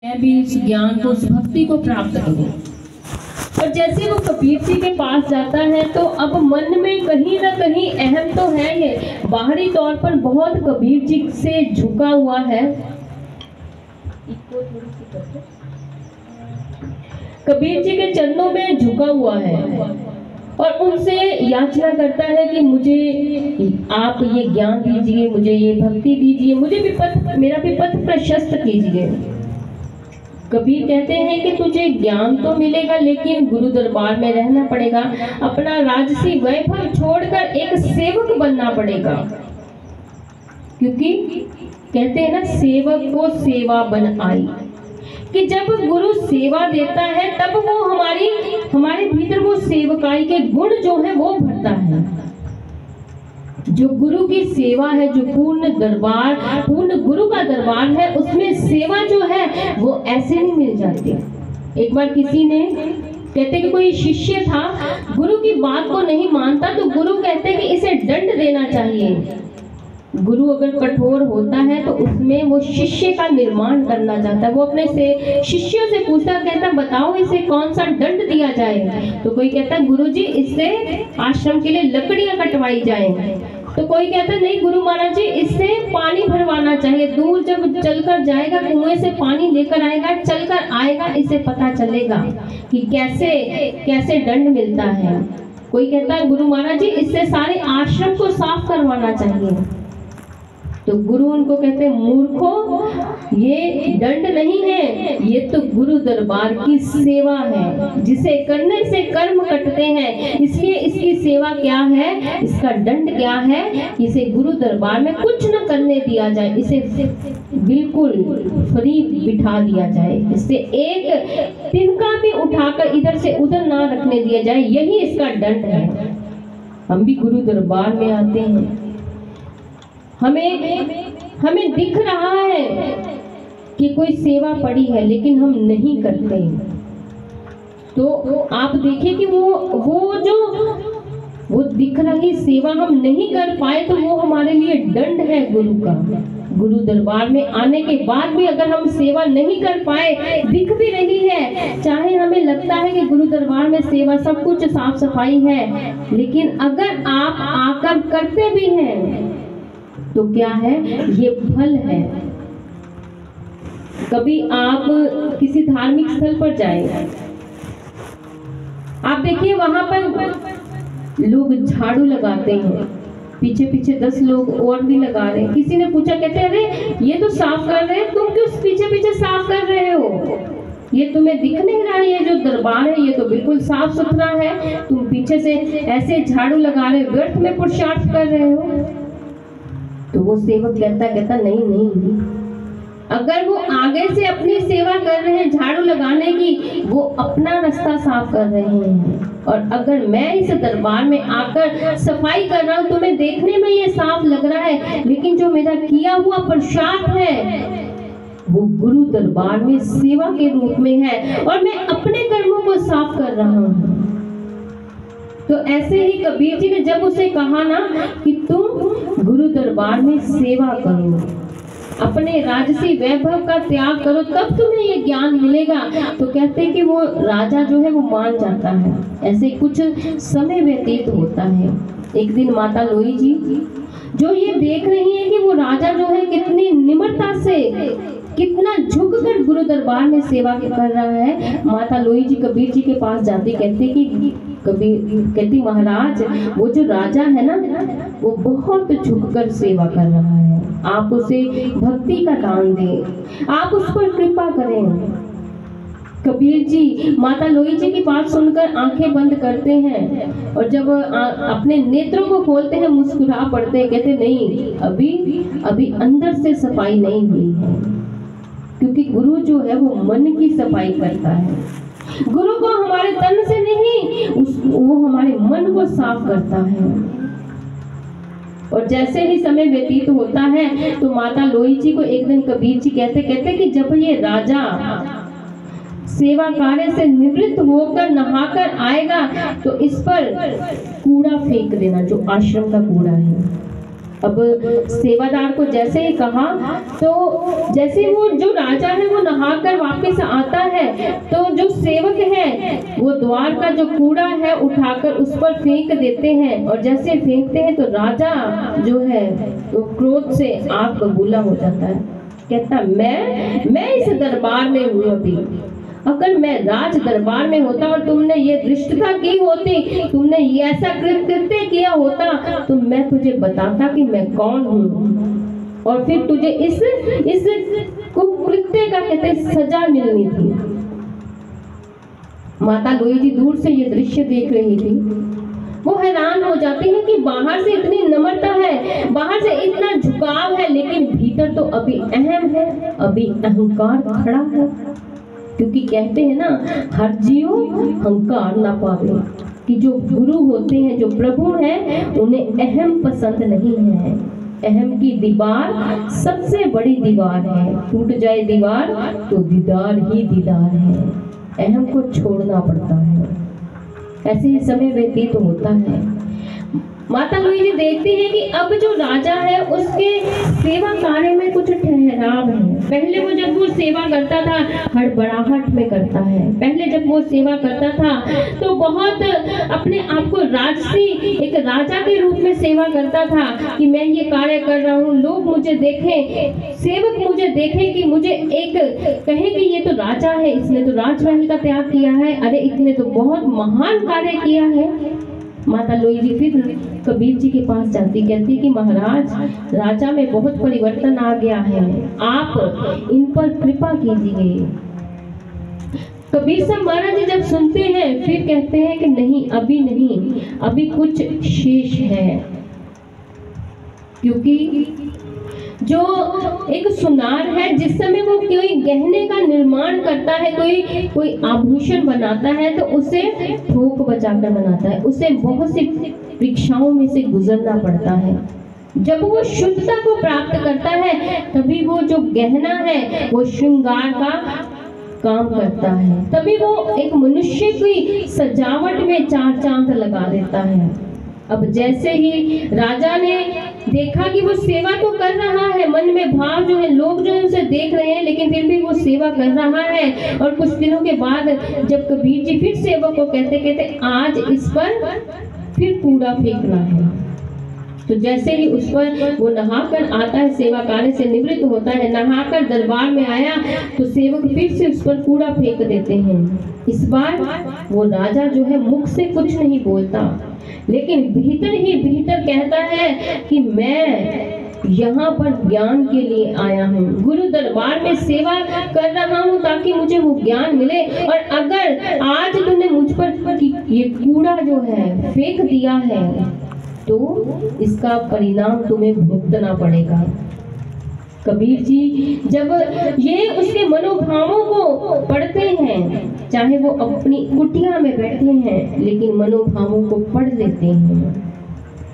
मैं भी उस ज्ञान को, उस भक्ति को प्राप्त करूं। और जैसे वो कबीर जी के पास जाता है तो अब मन में कहीं ना कहीं अहम तो है, ये बाहरी तौर पर बहुत कबीर जी से झुका हुआ है। कबीर जी के चरणों में झुका हुआ है और उनसे याचना करता है कि मुझे आप ये ज्ञान दीजिए, मुझे ये भक्ति दीजिए, मुझे भी मेरा भी पथ प्रशस्त कीजिए। कबीर कहते हैं कि तुझे ज्ञान तो मिलेगा लेकिन गुरु दरबार में रहना पड़ेगा, अपना राजसी वैभव छोड़कर एक सेवक बनना पड़ेगा। क्योंकि कहते हैं ना, सेवक को सेवा बन आई, कि जब गुरु सेवा देता है तब वो हमारे भीतर वो सेवकाई के गुण जो है वो भरता है। जो गुरु की सेवा है, जो पूर्ण गुरु का दरबार है, उसमें सेवा जो है वो ऐसे नहीं मिल जाती। एक बार किसी ने, कहते कि कोई शिष्य था, गुरु की बात को नहीं मानता, तो गुरु कहते कि इसे दंड देना चाहिए। गुरु अगर कठोर होता है तो उसमें वो शिष्य का निर्माण करना चाहता है। वो अपने से शिष्यों से पूछता, कहता बताओ इसे कौन सा दंड दिया जाए। तो कोई कहता गुरुजी इससे आश्रम के लिए लकड़ियां कटवाई जाए। तो कोई कहता नहीं गुरु महाराज जी, इससे पानी भरवाना चाहिए, दूर जब चलकर जाएगा कुएं से पानी लेकर आएगा, चलकर आएगा, इससे पता चलेगा कि कैसे दंड मिलता है। कोई कहता है गुरु महाराज जी इससे सारे आश्रम को साफ करवाना चाहिए। तो गुरु उनको कहते हैं मूर्खों, ये दंड नहीं है, ये तो गुरु दरबार की सेवा है, जिसे करने से कर्म कटते हैं। इसलिए इसकी सेवा क्या है, इसका दंड क्या है, इसे गुरु दरबार में कुछ न करने दिया जाए, इसे बिल्कुल फ्री बिठा दिया जाए, इससे एक तिनका भी उठाकर इधर से उधर ना रखने दिया जाए, यही इसका दंड है। हम भी गुरु दरबार में आते हैं, हमें दिख रहा है कि कोई सेवा पड़ी है लेकिन हम नहीं करते। तो आप देखिए कि वो दिख रही सेवा हम नहीं कर पाए तो वो हमारे लिए दंड है गुरु का। गुरु दरबार में आने के बाद भी अगर हम सेवा नहीं कर पाए, दिख भी रही है, चाहे हमें लगता है कि गुरु दरबार में सेवा सब कुछ साफ सफाई है, लेकिन अगर आप आकर करते भी हैं तो क्या है, ये फल है। कभी आप किसी धार्मिक स्थल पर जाएं, आप देखिए वहां पर लोग झाड़ू लगाते हैं, पीछे पीछे 10 लोग और भी लगा रहे हैं। किसी ने पूछा, कहते हैं अरे ये तो साफ कर रहे हैं, तुम क्यों पीछे पीछे साफ कर रहे हो, ये तुम्हें दिख नहीं रहा, ये जो दरबार है ये तो बिल्कुल साफ सुथरा है, तुम पीछे से ऐसे झाड़ू लगा रहे, व्यर्थ में पुरुषार्थ कर रहे हो। तो वो सेवक कहता नहीं, अगर वो आगे से अपनी सेवा कर रहे हैं झाड़ू लगाने की, वो अपना रास्ता साफ कर रहे हैं, और अगर मैं इस दरबार में आकर सफाई कर रहा हूँ, तुम्हें देखने में ये साफ लग रहा है, लेकिन जो मेरा किया हुआ पुरुषार्थ है वो गुरु दरबार में सेवा के रूप में है, और मैं अपने कर्मों को साफ कर रहा हूँ। तो ऐसे ही कबीर जी ने जब उसे कहा ना कि तुम गुरु दरबार में सेवा करो, अपने राजसी वैभव का त्याग करो, तब तुम्हें ये ज्ञान मिलेगा। तो कहते हैं कि वो राजा जो है वो मान जाता है। ऐसे कुछ समय व्यतीत होता है। एक दिन माता लोई जी जो ये देख रही है कि वो राजा जो है कितनी निम्रता से, कितना झुककर गुरु दरबार में सेवा कर रहा है, माता लोई जी कबीर जी के पास जाती, कहती महाराज वो जो राजा है ना वो बहुत झुककर सेवा कर रहा है, आप उसे भक्ति का दान दें, आप उस पर कृपा करें। कबीर जी माता लोई जी की बात सुनकर आंखें बंद करते हैं, और जब अपने नेत्रों को खोलते हैं मुस्कुरा पड़ते हैं, कहते नहीं, अभी अंदर से सफाई नहीं हुई है, क्योंकि गुरु जो है वो मन की सफाई करता है। गुरु को हमारे तन से नहीं, वो हमारे मन को साफ करता है। और जैसे ही समय व्यतीत होता है तो माता लोई जी को एक दिन कबीर जी कहते कि जब ये राजा सेवा कार्य से निवृत्त होकर नहाकर आएगा तो इस पर कूड़ा फेंक देना, जो आश्रम का कूड़ा है। अब सेवादार को जैसे ही कहा, तो जैसे वो जो राजा है वो नहाकर वापस आता है, तो जो सेवक है वो द्वार का जो कूड़ा है उठाकर उस पर फेंक देते हैं, और जैसे फेंकते हैं तो राजा जो है वो क्रोध से आग बबूला हो जाता है। कहता मैं इस दरबार में हूँ, अभी अगर मैं राज दरबार में होता और तुमने ये धृष्टता की होती, तुमने ये ऐसा कृत्य किया होता, तो मैं तुझे बताता कि मैं कौन हूँ, और फिर तुझे इस कुकृत्य का कहते सजा मिलनी थी। माता लोई जी दूर से ये दृश्य देख रही थी। वो हैरान हो जाती है कि बाहर से इतनी नम्रता है, बाहर से इतना झुकाव है, लेकिन भीतर तो अभी अहम है, अभी अहंकार खड़ा है। क्योंकि कहते हैं ना, हर जीव अहंकार ना पावे, कि जो गुरु होते हैं, जो प्रभु हैं, उन्हें अहम पसंद नहीं है। अहम की दीवार सबसे बड़ी दीवार है, टूट जाए दीवार तो दीदार ही दीदार है। अहम को छोड़ना पड़ता है। ऐसे ही समय व्यतीत होता है। माता लोई जी देखती है कि अब जो राजा है उसके सेवा कार्य में कुछ ठहराव है। पहले वो जब वो सेवा करता था हड़बड़ाहट में करता है। पहले जब वो सेवा करता था तो बहुत अपने आप को राजसी एक राजा के रूप में सेवा करता था, कि मैं ये कार्य कर रहा हूँ, लोग मुझे देखें, सेवक मुझे देखें, कि मुझे एक कहे कि ये तो राजा है, इसने तो राजमहल का त्याग किया है, अरे इसने तो बहुत महान कार्य किया है। माता लोई जी फिर कबीर जी के पास जाती, कहती कि महाराज, राजा में बहुत परिवर्तन आ गया है, आप इन पर कृपा कीजिए। कबीर साहब महाराज जी जब सुनते हैं फिर कहते हैं कि नहीं, अभी नहीं, अभी कुछ शेष है। क्योंकि जो एक सुनार है, जिस समय वो कोई गहने का निर्माण करता है, कोई आभूषण बनाता है, तो उसे थोक बचाकर बनाता है, उसे बहुत सी परीक्षाओं में से गुजरना पड़ता है। जब वो शुद्धता को प्राप्त करता है तभी वो जो गहना है वो श्रृंगार का काम करता है, तभी वो एक मनुष्य की सजावट में चार चांद लगा देता है। अब जैसे ही राजा ने देखा कि वो सेवा तो कर रहा है, मन में भाव जो है, लोग जो है उसे देख रहे हैं, लेकिन फिर भी वो सेवा कर रहा है, और कुछ दिनों के बाद जब कबीर जी फिर सेवक को कहते आज इस पर फिर कूड़ा फेंकना है, तो जैसे ही उस पर वो नहाकर आता है, सेवा कार्य से निवृत्त होता है, नहाकर दरबार में आया तो सेवक फिर से उस पर कूड़ा फेंक देते हैं। इस बार वो राजा जो है मुख से कुछ नहीं बोलता, लेकिन भीतर ही भीतर कहता है कि मैं यहाँ पर ज्ञान के लिए आया हूँ, गुरु दरबार में सेवा कर रहा हूँ ताकि मुझे वो ज्ञान मिले, और अगर आज तुमने मुझ पर ये कूड़ा जो है फेंक दिया है तो इसका परिणाम तुम्हें भुगतना पड़ेगा। कबीर जी जब ये उसके मनोभावों को पढ़ते हैं, चाहे वो अपनी कुटिया में बैठे हैं, लेकिन मनोभावों को पढ़ लेते हैं,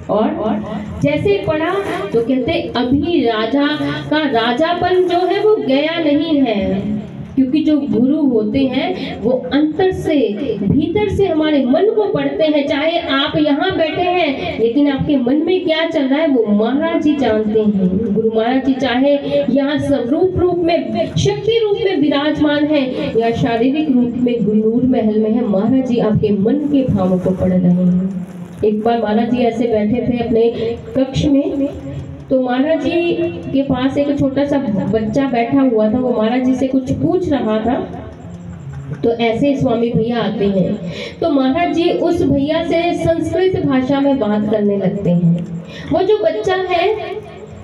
और जैसे पढ़ा तो कहते अभी राजा का राजापन जो है वो गया नहीं है। क्योंकि जो गुरु होते हैं वो अंतर से, भीतर से हमारे मन को पढ़ते हैं। चाहे आप यहाँ बैठे हैं, लेकिन आपके मन में क्या चल रहा है वो महाराज जी जानते हैं। गुरु महाराज जी चाहे यहाँ स्वरूप रूप में, शक्ति रूप में विराजमान है, या शारीरिक रूप में गुरूर महल में है, महाराज जी आपके मन के भावों को पढ़ रहे हैं। एक बार महाराज जी ऐसे बैठे थे अपने कक्ष में, तो महाराज जी के पास एक छोटा सा बच्चा बैठा हुआ था, वो महाराज जी से कुछ पूछ रहा था। तो ऐसे स्वामी भैया आते हैं, तो महाराज जी उस भैया से संस्कृत भाषा में बात करने लगते हैं। वो जो बच्चा है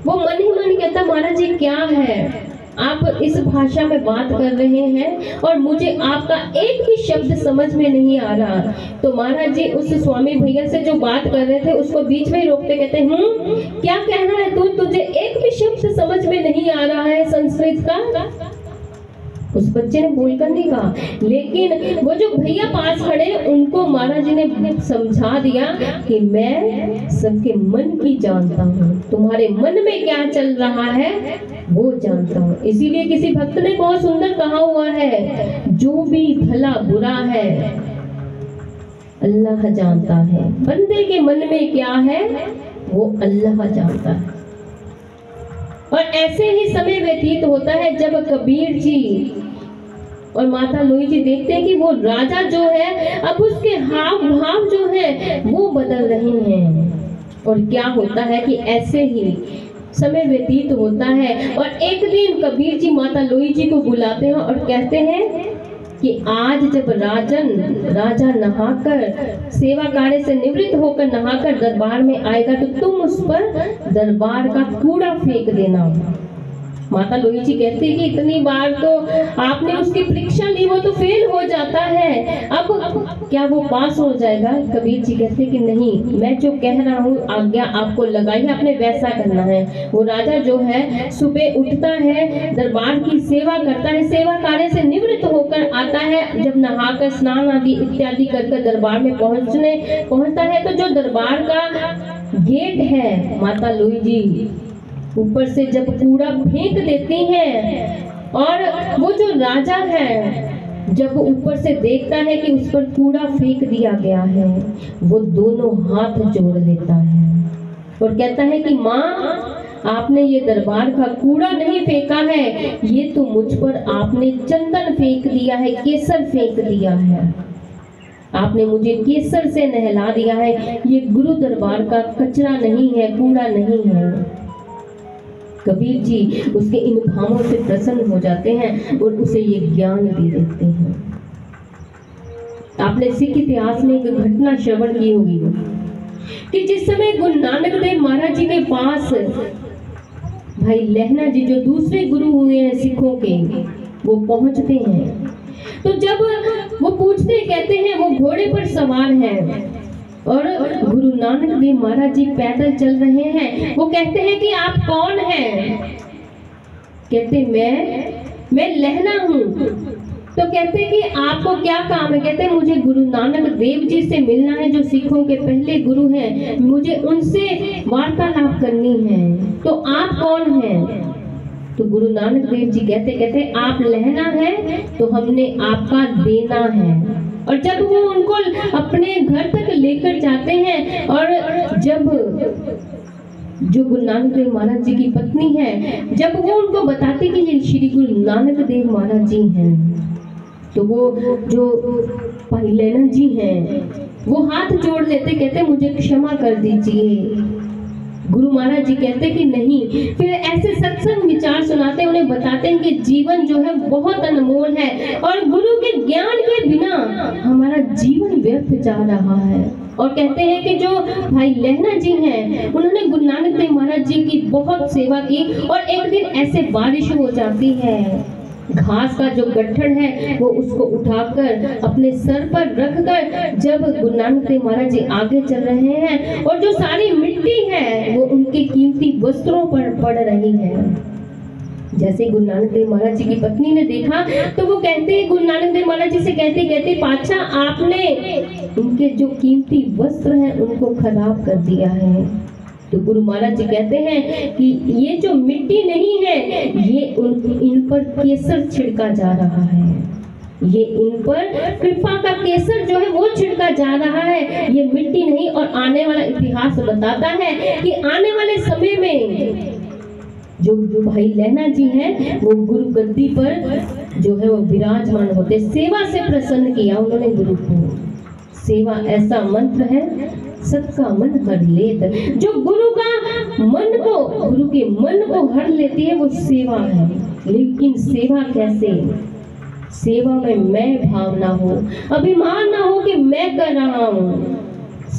वो मन ही मन कहता महाराज जी क्या है, आप इस भाषा में बात कर रहे हैं और मुझे आपका एक भी शब्द समझ में नहीं आ रहा। तो महाराज जी उस स्वामी भैया से जो बात कर रहे थे उसको बीच में ही रोकते, कहते क्या कहना है तू, तुझे एक भी शब्द समझ में नहीं आ रहा है संस्कृत का। उस बच्चे ने बोलकर नहीं कहा, लेकिन वो जो भैया पास खड़े उनको महाराज जी ने समझा दिया कि मैं सबके मन की जानता हूँ, तुम्हारे मन में क्या चल रहा है वो जानता हूँ। इसीलिए किसी भक्त ने बहुत सुंदर कहा हुआ है, जो भी भला बुरा है अल्लाह जानता है, बंदे के मन में क्या है वो अल्लाह जानता है। और ऐसे ही समय व्यतीत होता है जब कबीर जी और माता लोई जी देखते हैं कि वो राजा जो है अब उसके हाव भाव जो है वो बदल रहे हैं। और क्या होता है कि ऐसे ही समय व्यतीत होता है और एक दिन कबीर जी माता लोई जी को बुलाते हैं और कहते हैं कि आज जब राजा नहाकर सेवा कार्य से निवृत्त होकर नहाकर दरबार में आएगा तो तुम उस पर दरबार का कूड़ा फेंक देना। माता लोई जी कहती है कि इतनी बार तो आपने उसकी परीक्षा ली, वो तो फेल हो जाता है, अब क्या वो पास हो जाएगा? कबीर जी कहते हैं कि नहीं, मैं जो कह रहा हूँ आज्ञा आपको लगाई है, आपने वैसा करना है। वो राजा जो है सुबह उठता है, दरबार की सेवा करता है, सेवा कार्य से निवृत्त होकर आता है, जब नहाकर स्नान आदि इत्यादि कर दरबार में पहुंचता है तो जो दरबार का गेट है माता लोई जी ऊपर से जब कूड़ा फेंक देती हैं और वो जो राजा है जब वो ऊपर से देखता है कि उस पर कूड़ा फेंक दिया गया है, वो दोनों हाथ जोड़ लेता है और कहता है कि माँ, आपने ये दरबार का कूड़ा नहीं फेंका है, ये तो मुझ पर आपने चंदन फेंक दिया है, केसर फेंक दिया है, आपने मुझे केसर से नहला दिया है, ये गुरु दरबार का कचरा नहीं है, कूड़ा नहीं है। कबीर जी उसके इन भावों से प्रसन्न हो जाते हैं और उसे ये ज्ञान दे देते हैं। आपने सिख इतिहास में एक घटना श्रवण की होगी कि जिस समय गुरु नानक देव महाराज जी के पास भाई लहना जी जो दूसरे गुरु हुए हैं सिखों के, वो पहुंचते हैं तो जब वो पूछते कहते हैं वो घोड़े पर सवार हैं और गुरु नानक देव महाराज जी पैदल चल रहे हैं। वो कहते हैं कि आप कौन हैं? कहते मैं लहना हूँ। तो कहते हैं कि आपको क्या काम है? कहते हैं मुझे गुरु नानक देव जी से मिलना है जो सिखों के पहले गुरु हैं, मुझे उनसे वार्तालाप करनी है। तो आप कौन हैं? तो गुरु नानक देव जी कहते आप लहना है तो हमने आपका देना है। और जब वो उनको अपने घर तक लेकर जाते हैं और जब जो गुरु नानक देव महाराज जी की पत्नी है जब वो उनको बताती कि ये श्री गुरु नानक देव महाराज जी हैं, तो वो जो भाई लहना जी हैं वो हाथ जोड़ लेते, कहते मुझे क्षमा कर दीजिए। गुरु महाराज जी कहते कि नहीं, फिर ऐसे सत्संग विचार सुनाते हैं, उन्हें बताते हैं कि जीवन जो है बहुत अनमोल है और गुरु के ज्ञान के बिना हमारा जीवन व्यर्थ जा रहा है। और कहते हैं कि जो भाई लहना जी हैं उन्होंने गुरु नानक देव महाराज जी की बहुत सेवा की और एक दिन ऐसे बारिश हो जाती है, घास का जो गट्ठर है वो उसको उठाकर अपने सर पर रखकर जब गुरु नानक देव महाराज जी आगे चल रहे हैं और जो सारी मिट्टी है वो उनके कीमती वस्त्रों पर पड़ रही है। जैसे गुरु नानक देव महाराज जी की पत्नी ने देखा तो वो कहते हैं, गुरु नानक देव महाराज जी से कहते पातशाह आपने उनके जो कीमती वस्त्र हैं उनको खराब कर दिया है। तो गुरु महाराज जी कहते हैं कि ये जो मिट्टी नहीं है ये इन पर केसर छिड़का जा रहा है, ये इन पर कृपा का केसर जो है वो छिड़का जा रहा है, ये मिट्टी नहीं। और आने वाला इतिहास बताता है कि आने वाले समय में जो भाई लहना जी हैं वो गुरु गद्दी पर जो है वो विराजमान होते। सेवा से प्रसन्न किया उन्होंने गुरु को। सेवा ऐसा मंत्र है सबका मन हर लेत, जो गुरु के मन को हर लेती है वो सेवा है। लेकिन सेवा कैसे? सेवा में मैं भावना हो, अभिमान ना हो कि मैं कर रहा हूँ।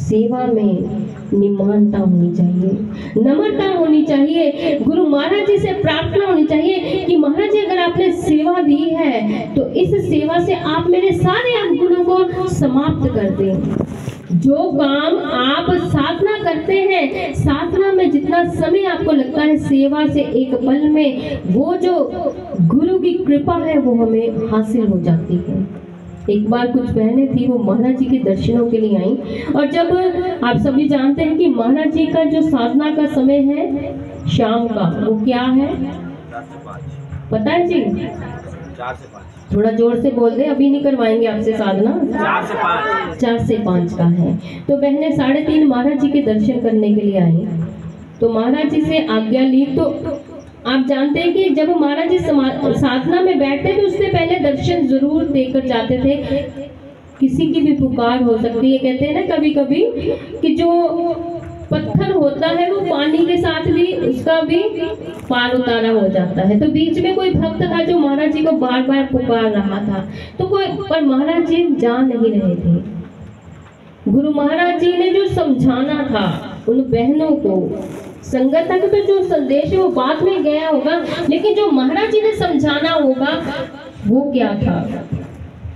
सेवा में निमानता होनी चाहिए, नम्रता होनी चाहिए, गुरु महाराज जी से प्रार्थना होनी चाहिए कि महाराज जी अगर आपने सेवा दी है तो इस सेवा से आप मेरे सारे अवगुणों को समाप्त कर दें। जो काम आप साधना करते हैं, साधना में जितना समय आपको लगता है, सेवा से एक पल में वो जो गुरु की कृपा है वो हमें हासिल हो जाती है। एक बार कुछ बहनें थी, वो महाराज जी के दर्शनों के लिए आई और जब आप सभी जानते हैं कि महाराज जी का जो साधना का समय है शाम का, वो क्या है पता है जी? 4 से 5। थोड़ा जोर से बोल दे, अभी नहीं करवाएंगे आपसे साधना। 4 से 5 का है। तो बहनें 3:30 महाराज जी के दर्शन करने के लिए आई। तो महाराज जी से आज्ञा ली तो आप जानते हैं कि जब महाराज जी साधना में बैठते थे उससे पहले दर्शन जरूर देकर जाते थे। किसी की भी पुकार हो सकती है, कहते हैं ना कभी कभी कि जो पत्थर होता है वो पानी के साथ भी उसका भी पार उतारा हो जाता है। तो बीच में कोई भक्त था जो महाराज जी को बार बार पुकार रहा था, तो कोई पर महाराज जी जा नहीं रहे थे। गुरु महाराज जी ने जो समझाना था उन बहनों को, संगत तक तो जो संदेश है वो बाद में गया होगा, लेकिन जो महाराज जी ने समझाना होगा वो क्या था।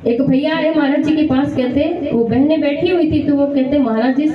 एक भैया आए महाराज जी के पास, कहते वो बहनें बैठी हुई थी तो वो कहते महाराज जी